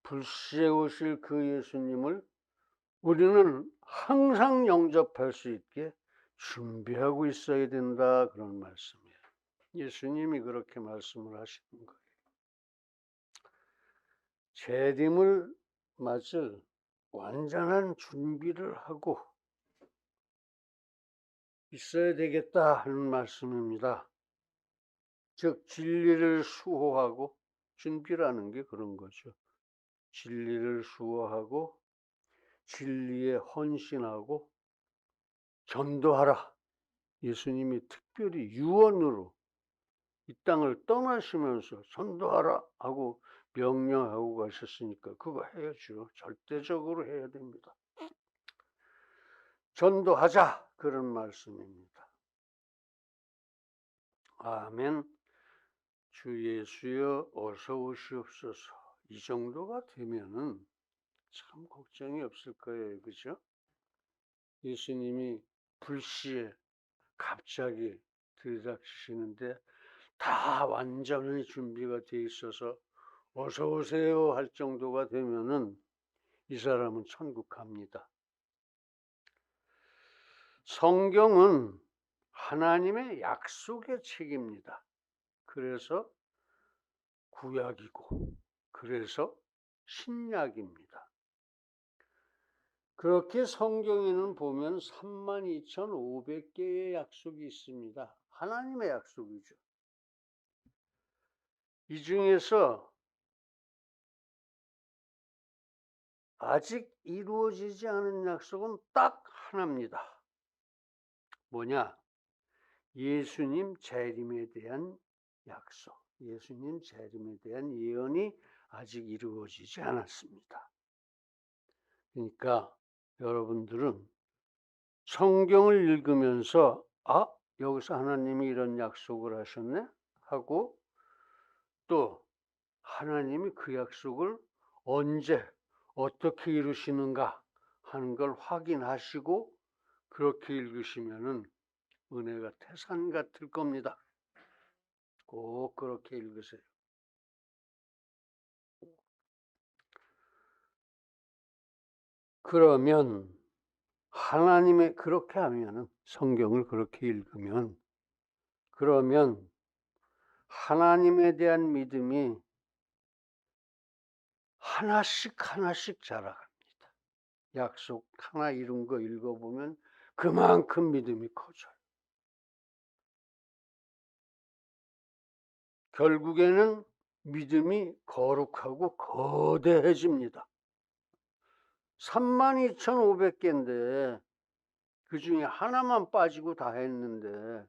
불시에 오실 그 예수님을 우리는 항상 영접할 수 있게 준비하고 있어야 된다, 그런 말씀이에요. 예수님이 그렇게 말씀을 하시는 거예요. 재림을 맞을 완전한 준비를 하고 있어야 되겠다 하는 말씀입니다. 즉 진리를 수호하고, 준비라는 게 그런 거죠. 진리를 수호하고 진리에 헌신하고 전도하라. 예수님이 특별히 유언으로 이 땅을 떠나시면서 전도하라 하고 명령하고 가셨으니까 그거 해야죠. 절대적으로 해야 됩니다. 전도하자, 그런 말씀입니다. 아멘. 주 예수여 어서 오시옵소서. 이 정도가 되면은 참 걱정이 없을 거예요. 그죠? 예수님이 불시에 갑자기 들이닥치시는데 다 완전히 준비가 돼 있어서 어서 오세요 할 정도가 되면은 이 사람은 천국 갑니다. 성경은 하나님의 약속의 책입니다. 그래서 구약이고, 그래서 신약입니다. 그렇게 성경에는 보면 32,500개의 약속이 있습니다. 하나님의 약속이죠. 이 중에서 아직 이루어지지 않은 약속은 딱 하나입니다. 뭐냐? 예수님 재림에 대한 약속. 예수님 재림에 대한 예언이 아직 이루어지지 않았습니다. 그러니까 여러분들은 성경을 읽으면서 여기서 하나님이 이런 약속을 하셨네 하고, 또 하나님이 그 약속을 언제 어떻게 이루시는가 하는 걸 확인하시고 그렇게 읽으시면은 은혜가 태산 같을 겁니다. 꼭 그렇게 읽으세요. 그러면 하나님의 그렇게 하면은, 성경을 그렇게 읽으면, 그러면 하나님에 대한 믿음이 하나씩 하나씩 자라갑니다. 약속 하나 이룬 거 읽어보면 그만큼 믿음이 커져요. 결국에는 믿음이 거룩하고 거대해집니다. 32,500개인데 그 중에 하나만 빠지고 다 했는데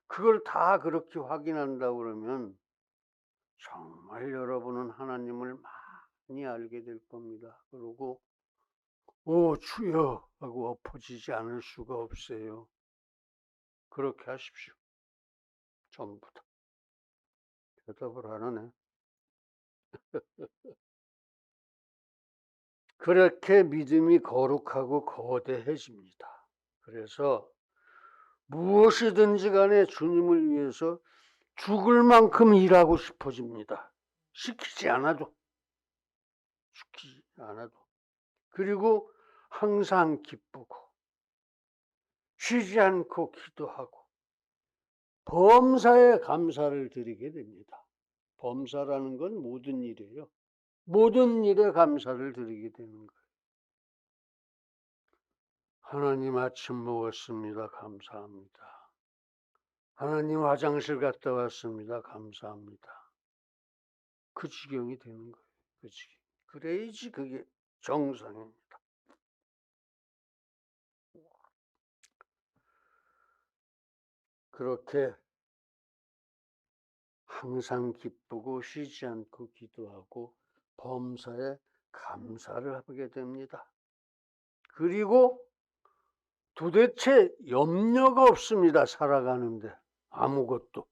그걸 다 그렇게 확인한다고 그러면 정말 여러분은 하나님을 많이 알게 될 겁니다. 그리고 오 주여 하고 엎어지지 않을 수가 없어요. 그렇게 하십시오. 전부 다. 대답을 안 하네. 그렇게 믿음이 거룩하고 거대해집니다. 그래서 무엇이든지 간에 주님을 위해서 죽을 만큼 일하고 싶어집니다. 시키지 않아도. 그리고 항상 기쁘고 쉬지 않고 기도하고 범사에 감사를 드리게 됩니다. 범사라는 건 모든 일이에요. 모든 일에 감사를 드리게 되는 거예요. 하나님 아침 먹었습니다. 감사합니다. 하나님 화장실 갔다 왔습니다. 감사합니다. 그 지경이 되는 거예요. 그 지경. 그래야지 그게 정상입니다. 그렇게 항상 기쁘고 쉬지 않고 기도하고 범사에 감사를 하게 됩니다. 그리고 도대체 염려가 없습니다. 살아가는데 아무것도.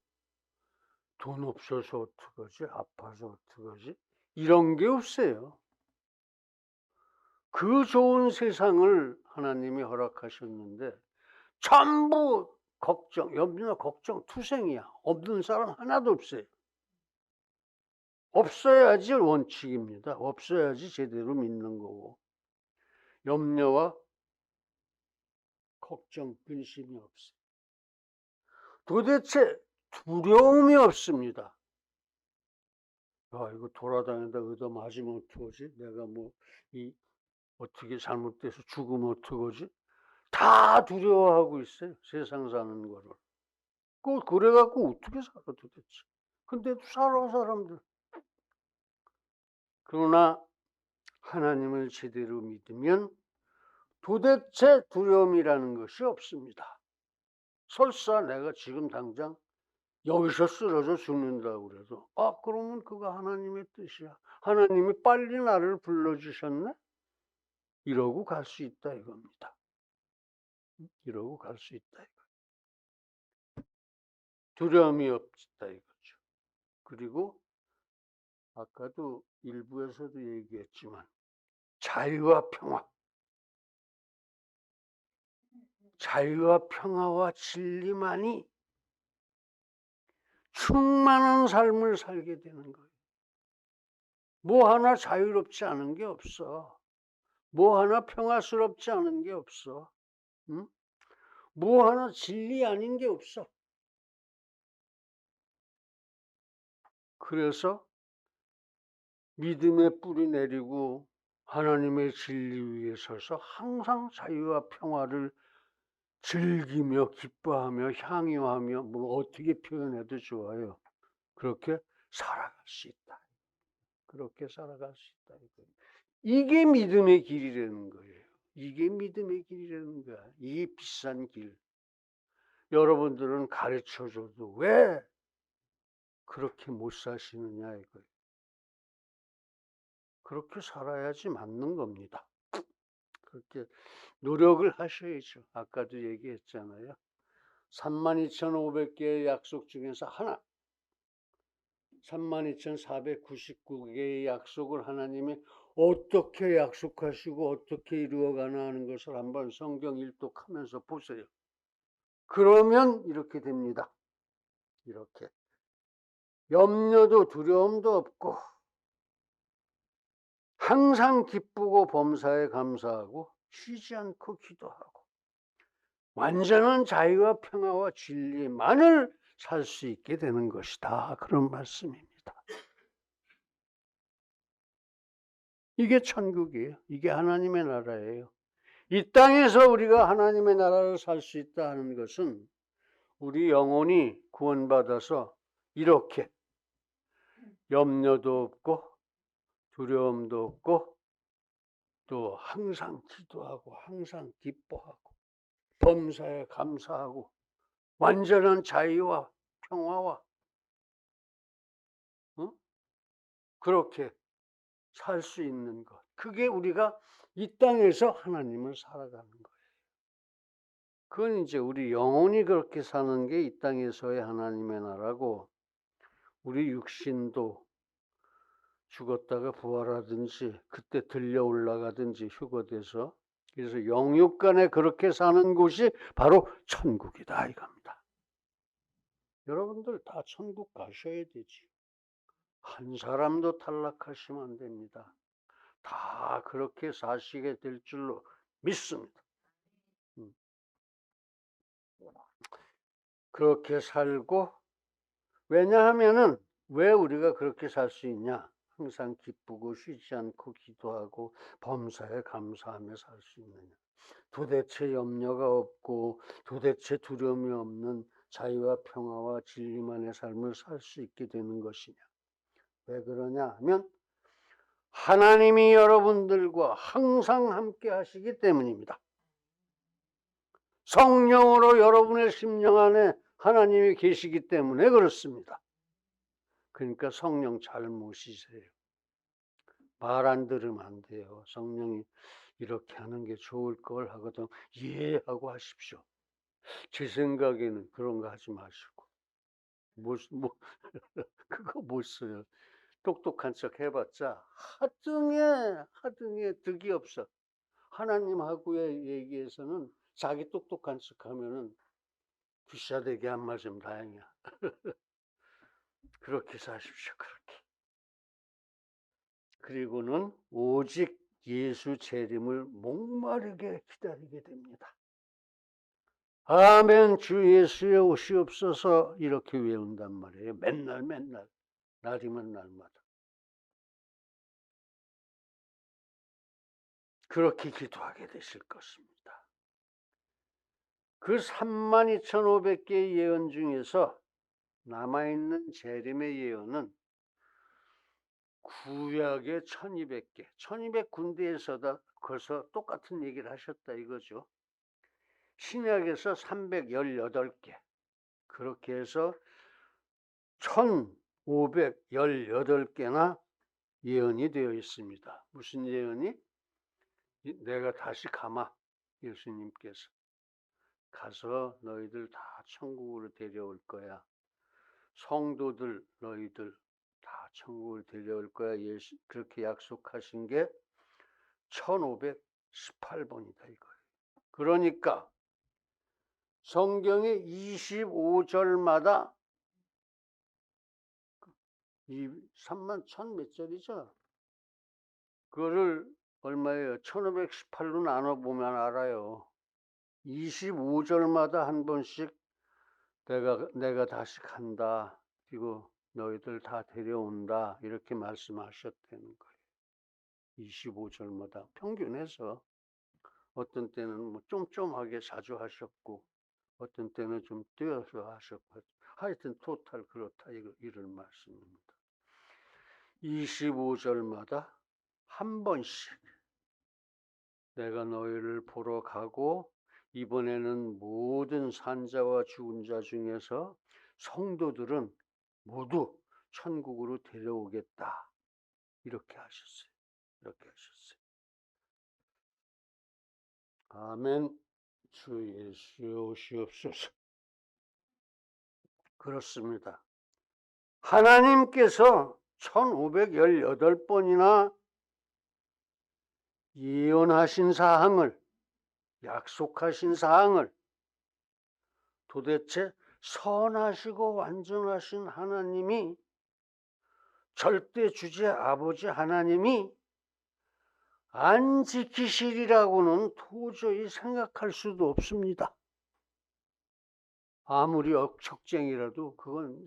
돈 없어서 어떡하지? 아파서 어떡하지? 이런 게 없어요. 그 좋은 세상을 하나님이 허락하셨는데 전부 걱정, 염려, 걱정, 투생이야. 없는 사람 하나도 없어요. 없어야지 원칙입니다. 없어야지 제대로 믿는 거고. 염려와 걱정, 근심이 없어요. 도대체 두려움이 없습니다. 이거 돌아다니다 얻어 맞으면 어떡하지? 내가 어떻게 잘못돼서 죽으면 어떡하지? 다 두려워하고 있어요. 세상 사는 거를. 그래갖고 어떻게 살아 도대체. 근데도 살아, 사람들. 그러나 하나님을 제대로 믿으면 도대체 두려움이라는 것이 없습니다. 설사 내가 지금 당장 여기서 쓰러져 죽는다고 그래도 그러면 그거 하나님의 뜻이야. 하나님이 빨리 나를 불러주셨네? 이러고 갈 수 있다 이겁니다. 이러고 갈 수 있다 이거. 두려움이 없다 이거죠. 그리고 아까도 일부에서도 얘기했지만 자유와 평화. 자유와 평화와 진리만이 충만한 삶을 살게 되는 거예요. 뭐 하나 자유롭지 않은 게 없어. 뭐 하나 평화스럽지 않은 게 없어. 응? 뭐 하나 진리 아닌 게 없어. 그래서 믿음의 뿌리 내리고 하나님의 진리 위에 서서 항상 자유와 평화를 즐기며 기뻐하며 향유하며 어떻게 표현해도 좋아요. 그렇게 살아갈 수 있다. 그렇게 살아갈 수 있다. 이게 믿음의 길이라는 거예요. 이게 믿음의 길이라는 거야. 이 비싼 길. 여러분들은 가르쳐줘도 왜 그렇게 못 사시느냐 이거예요. 그렇게 살아야지 맞는 겁니다. 그렇게 노력을 하셔야죠. 아까도 얘기했잖아요. 32,500개의 약속 중에서 하나, 32,499개의 약속을 하나님이 어떻게 약속하시고 어떻게 이루어가나 하는 것을 한번 성경 일독하면서 보세요. 그러면 이렇게 됩니다. 이렇게 염려도 두려움도 없고 항상 기쁘고 범사에 감사하고 쉬지 않고 기도하고 완전한 자유와 평화와 진리만을 살 수 있게 되는 것이다. 그런 말씀입니다. 이게 천국이에요. 이게 하나님의 나라예요. 이 땅에서 우리가 하나님의 나라를 살 수 있다 하는 것은 우리 영혼이 구원받아서 이렇게 염려도 없고 두려움도 없고 또 항상 기도하고 항상 기뻐하고 범사에 감사하고 완전한 자유와 평화와 그렇게 살 수 있는 것. 그게 우리가 이 땅에서 하나님을 살아가는 거예요. 그건 이제 우리 영혼이 그렇게 사는 게 이 땅에서의 하나님의 나라고 우리 육신도 죽었다가 부활하든지 그때 들려 올라가든지 휴거돼서 그래서 영육 간에 그렇게 사는 곳이 바로 천국이다 이겁니다. 여러분들 다 천국 가셔야 되지. 한 사람도 탈락하시면 안 됩니다. 다 그렇게 사시게 될 줄로 믿습니다. 그렇게 살고 왜냐하면은 왜 우리가 그렇게 살 수 있냐? 항상 기쁘고 쉬지 않고 기도하고 범사에 감사하며 살 수 있느냐? 도대체 염려가 없고 도대체 두려움이 없는 자유와 평화와 진리만의 삶을 살 수 있게 되는 것이냐? 왜 그러냐 하면 하나님이 여러분들과 항상 함께 하시기 때문입니다. 성령으로 여러분의 심령 안에 하나님이 계시기 때문에 그렇습니다. 그러니까 성령 잘 모시세요. 말 안 들으면 안 돼요. 성령이 이렇게 하는 게 좋을 걸 하거든 이해하고 하십시오. 제 생각에는 그런 거 하지 마시고 그거 못 써요. 똑똑한 척 해봤자 하등에 득이 없어. 하나님하고의 얘기에서는 자기 똑똑한 척 하면은 귀싸대기 안 맞으면 다행이야. 그렇게 사십시오. 그렇게. 그리고는 오직 예수 재림을 목마르게 기다리게 됩니다. 아멘. 주 예수의 오시옵소서. 이렇게 외운단 말이에요. 맨날 날이면 날마다. 그렇게 기도하게 되실 것입니다. 그 32,500개의 예언 중에서 남아있는 재림의 예언은 구약의 1200개, 1200군데에서도 벌써 똑같은 얘기를 하셨다 이거죠. 신약에서 318개, 그렇게 해서 1518개나 예언이 되어 있습니다. 무슨 예언이? 내가 다시 가마, 예수님께서 가서 너희들 다 천국으로 데려올 거야. 성도들 너희들 다 천국으로 데려올 거야. 예수 그렇게 약속하신 게 1518번이다 이거예요. 그러니까 성경의 25절마다 3만 1000 몇 절이죠? 그거를 얼마예요? 1518로 나눠보면 알아요. 25절마다 한 번씩 내가 다시 간다. 그리고 너희들 다 데려온다. 이렇게 말씀하셨다는 거예요. 25절마다 평균해서 어떤 때는 뭐 쫌쫌하게 자주 하셨고 어떤 때는 좀 띄어서 하셨고 하여튼 토탈 그렇다 이런 말씀입니다. 25절마다 한 번씩 내가 너희를 보러 가고 이번에는 모든 산자와 죽은 자 중에서 성도들은 모두 천국으로 데려오겠다. 이렇게 하셨어요. 이렇게 하셨어요. 아멘. 주 예수 오시옵소서. 그렇습니다. 하나님께서 1518번이나 예언하신 사항을, 약속하신 사항을 도대체 선하시고 완전하신 하나님이, 절대 주제 아버지 하나님이 안 지키시리라고는 도저히 생각할 수도 없습니다. 아무리 억척쟁이라도 그건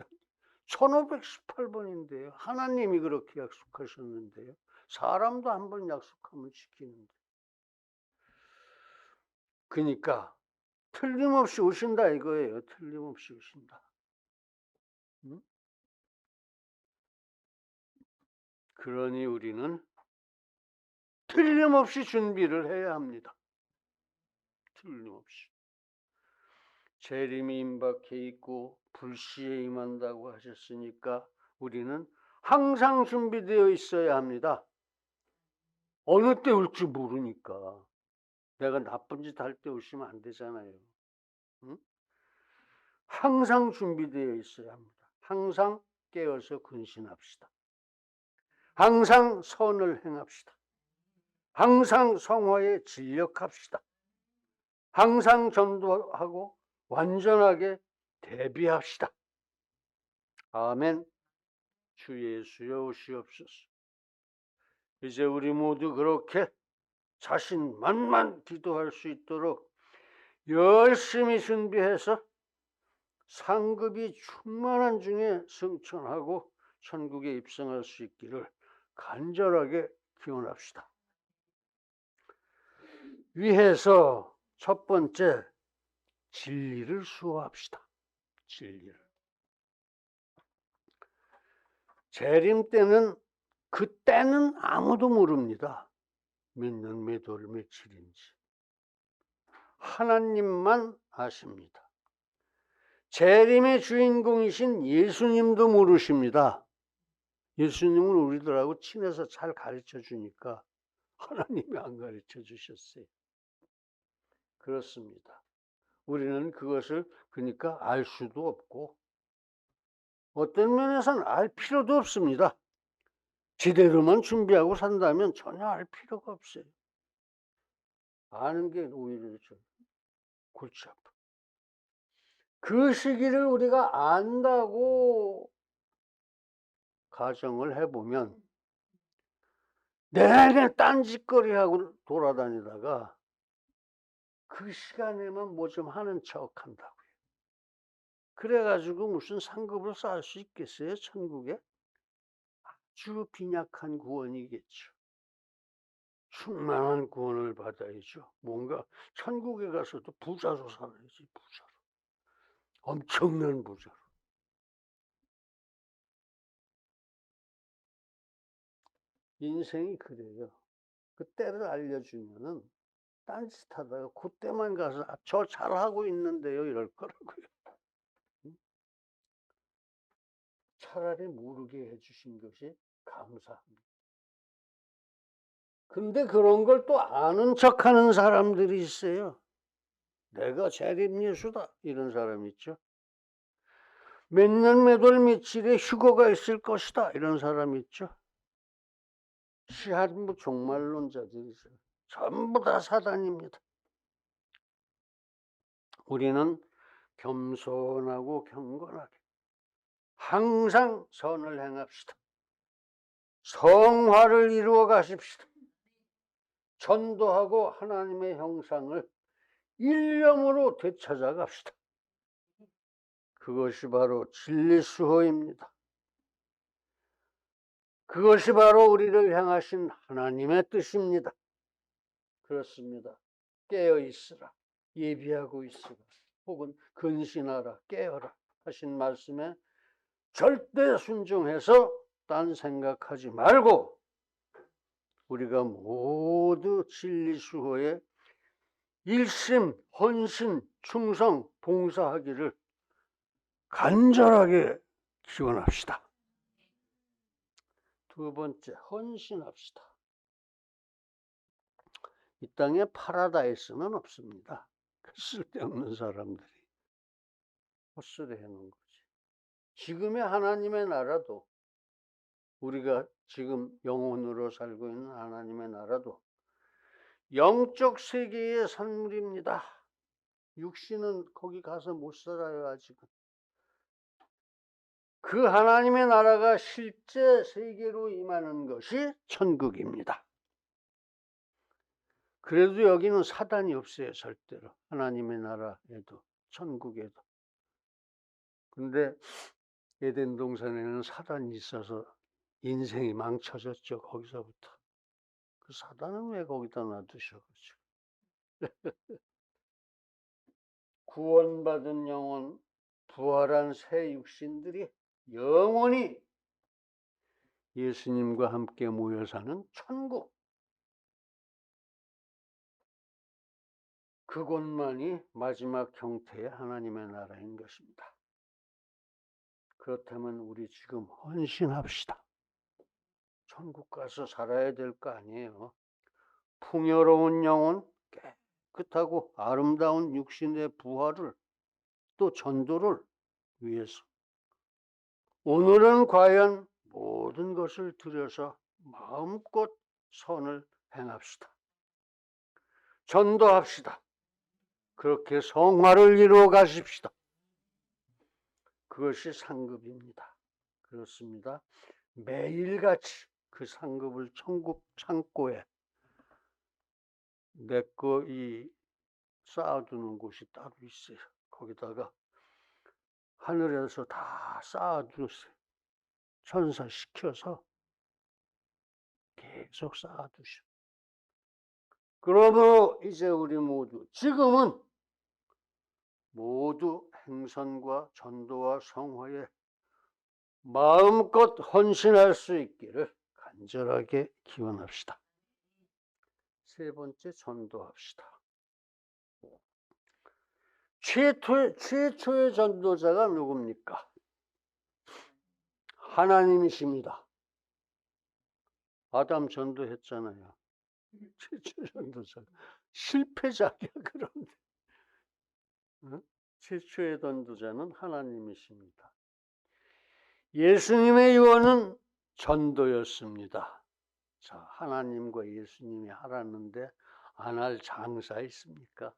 1518번인데요. 하나님이 그렇게 약속하셨는데요. 사람도 한번 약속하면 지키는데. 그러니까 틀림없이 오신다 이거예요. 틀림없이 오신다. 응? 그러니 우리는 틀림없이 준비를 해야 합니다. 틀림없이. 재림이 임박해 있고 불시에 임한다고 하셨으니까 우리는 항상 준비되어 있어야 합니다. 어느 때 올지 모르니까. 내가 나쁜 짓 할 때 오시면 안 되잖아요. 응? 항상 준비되어 있어야 합니다. 항상 깨어서 근신합시다. 항상 선을 행합시다. 항상 성화에 진력합시다. 항상 전도하고 완전하게 대비합시다. 아멘. 주 예수여 오시옵소서. 이제 우리 모두 그렇게 자신만만 기도할 수 있도록 열심히 준비해서 상급이 충만한 중에 승천하고 천국에 입성할 수 있기를 간절하게 기원합시다. 위해서 첫 번째, 진리를 수호합시다. 진리를. 재림 때는, 그때는 아무도 모릅니다. 몇 년, 몇 월, 며칠인지. 하나님만 아십니다. 재림의 주인공이신 예수님도 모르십니다. 예수님은 우리들하고 친해서 잘 가르쳐 주니까 하나님이 안 가르쳐 주셨어요. 그렇습니다. 우리는 그것을 그러니까 알 수도 없고 어떤 면에서는 알 필요도 없습니다. 지대로만 준비하고 산다면 전혀 알 필요가 없어요. 아는 게 오히려 좀 골치 아파. 그 시기를 우리가 안다고 가정을 해보면 내내 딴짓거리하고 돌아다니다가 그 시간에만 뭐 좀 하는 척 한다고요. 그래가지고 무슨 상급을 쌓을 수 있겠어요? 천국에? 아주 빈약한 구원이겠죠. 충만한 구원을 받아야죠. 뭔가 천국에 가서도 부자로 살아야지, 부자로. 엄청난 부자로. 인생이 그래요. 그 때를 알려주면은 딴짓하다가 그때만 가서 저 잘하고 있는데요 이럴 거라고요. 차라리 모르게 해주신 것이 감사합니다. 근데 그런 걸 또 아는 척하는 사람들이 있어요. 내가 재림예수다 이런 사람 있죠. 몇 년 몇 월 며칠에 휴거가 있을 것이다 이런 사람 있죠. 시한부 종말론자들이죠. 전부 다 사단입니다. 우리는 겸손하고 경건하게 항상 선을 행합시다. 성화를 이루어 가십시다. 전도하고 하나님의 형상을 일념으로 되찾아 갑시다. 그것이 바로 진리수호입니다. 그것이 바로 우리를 향하신 하나님의 뜻입니다. 그렇습니다. 깨어 있으라, 예비하고 있으라, 혹은 근신하라, 깨어라 하신 말씀에 절대 순종해서 딴 생각하지 말고 우리가 모두 진리수호에 일심, 헌신, 충성, 봉사하기를 간절하게 기원합시다. 두 번째, 헌신합시다. 이 땅에 파라다이스는 없습니다. 쓸데없는 사람들이 헛소리 해놓은 거지. 지금의 하나님의 나라도, 우리가 지금 영혼으로 살고 있는 하나님의 나라도 영적 세계의 산물입니다. 육신은 거기 가서 못 살아요, 아직은. 그 하나님의 나라가 실제 세계로 임하는 것이 천국입니다. 그래도 여기는 사단이 없어요, 절대로. 하나님의 나라에도, 천국에도. 근데 에덴 동산에는 사단이 있어서 인생이 망쳐졌죠, 거기서부터. 그 사단은 왜 거기다 놔두셔가지고. 구원받은 영혼, 부활한 새 육신들이 영원히 예수님과 함께 모여 사는 천국. 그곳만이 마지막 형태의 하나님의 나라인 것입니다. 그렇다면 우리 지금 헌신합시다. 천국 가서 살아야 될 거 아니에요. 풍요로운 영혼, 깨끗하고 아름다운 육신의 부활을, 또 전도를 위해서 오늘은 과연 모든 것을 들여서 마음껏 선을 행합시다. 전도합시다. 그렇게 성화를 이루어 가십시다. 그것이 상급입니다. 그렇습니다. 매일같이 그 상급을 천국 창고에 내 거 이 쌓아두는 곳이 따로 있어요. 거기다가 하늘에서 다 쌓아두세요. 천사 시켜서 계속 쌓아두셔. 그러므로 이제 우리 모두 지금은 모두 행선과 전도와 성화에 마음껏 헌신할 수 있기를 간절하게 기원합시다. 세 번째, 전도합시다. 최초의 전도자가 누굽니까? 하나님이십니다. 아담 전도했잖아요. 최초 전도자. 실패자야, 그런데. 최초의 전도자는 하나님이십니다. 예수님의 유언은 전도였습니다. 자, 하나님과 예수님이 하라는데 안 할 장사 있습니까?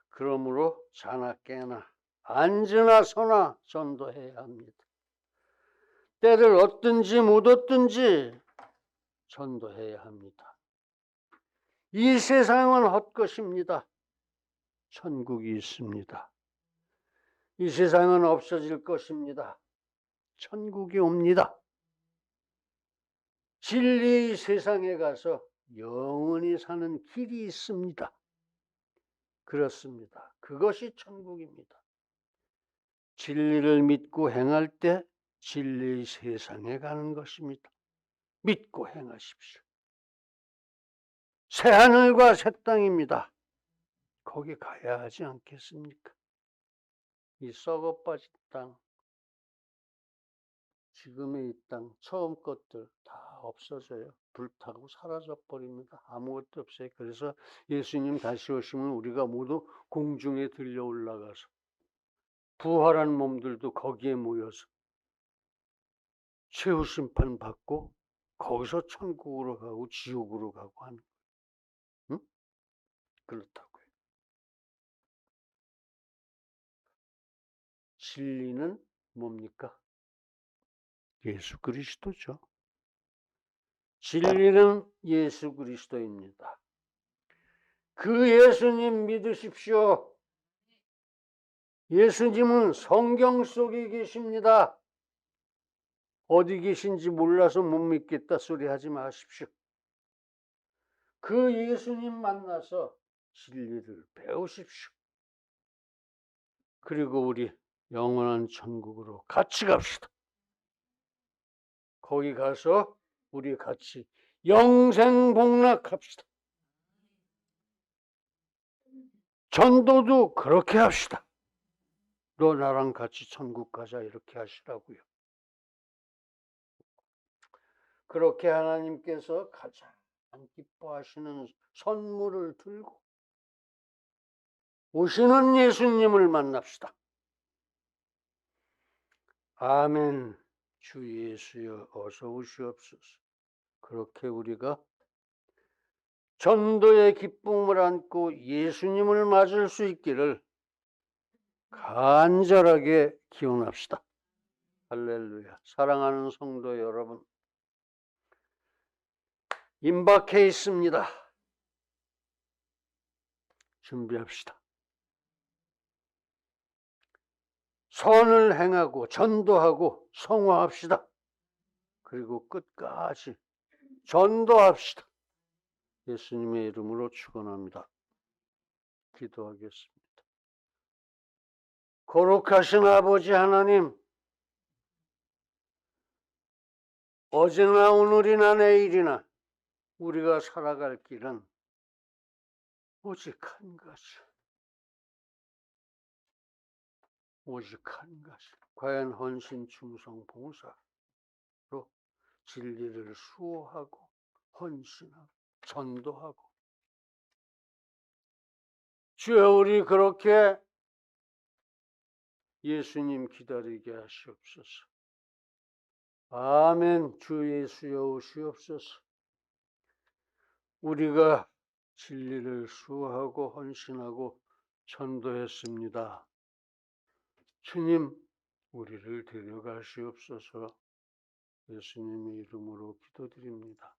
그러므로 자나 깨나 앉으나 서나 전도해야 합니다. 때를 얻든지 못 얻든지 전도해야 합니다. 이 세상은 헛것입니다. 천국이 있습니다. 이 세상은 없어질 것입니다. 천국이 옵니다. 진리의 세상에 가서 영원히 사는 길이 있습니다. 그렇습니다. 그것이 천국입니다. 진리를 믿고 행할 때 진리의 세상에 가는 것입니다. 믿고 행하십시오. 새하늘과 새 땅입니다. 거기 가야 하지 않겠습니까? 이 썩어빠진 땅, 지금의 이 땅, 처음 것들 다 없어져요. 불타고 사라져 버립니다. 아무것도 없어요. 그래서 예수님 다시 오시면 우리가 모두 공중에 들려 올라가서 부활한 몸들도 거기에 모여서 최후 심판 받고 거기서 천국으로 가고 지옥으로 가고 하는 거예요. 응? 그렇다고요. 진리는 뭡니까? 예수 그리스도죠. 진리는 예수 그리스도입니다. 그 예수님 믿으십시오. 예수님은 성경 속에 계십니다. 어디 계신지 몰라서 못 믿겠다 소리 하지 마십시오. 그 예수님 만나서 진리를 배우십시오. 그리고 우리 영원한 천국으로 같이 갑시다. 거기 가서 우리 같이 영생복락합시다. 전도도 그렇게 합시다. 너 나랑 같이 천국 가자 이렇게 하시라고요. 그렇게 하나님께서 가장 기뻐하시는 선물을 들고 오시는 예수님을 만납시다. 아멘. 주 예수여 어서 오시옵소서. 그렇게 우리가 전도의 기쁨을 안고 예수님을 맞을 수 있기를 간절하게 기원합시다. 할렐루야. 사랑하는 성도 여러분, 임박해 있습니다. 준비합시다. 선을 행하고 전도하고 성화합시다. 그리고 끝까지 전도합시다. 예수님의 이름으로 축원합니다. 기도하겠습니다. 거룩하신 아버지 하나님, 어제나 오늘이나 내일이나 우리가 살아갈 길은 오직 한 가지. 오직 한 가지. 과연 헌신, 충성, 봉사로 진리를 수호하고 헌신하고 전도하고 주여 우리 그렇게 예수님 기다리게 하시옵소서. 아멘. 주 예수여 오시옵소서. 우리가 진리를 수호하고 헌신하고 전도했습니다. 주님, 우리를 데려가시옵소서. 예수님의 이름으로 기도드립니다.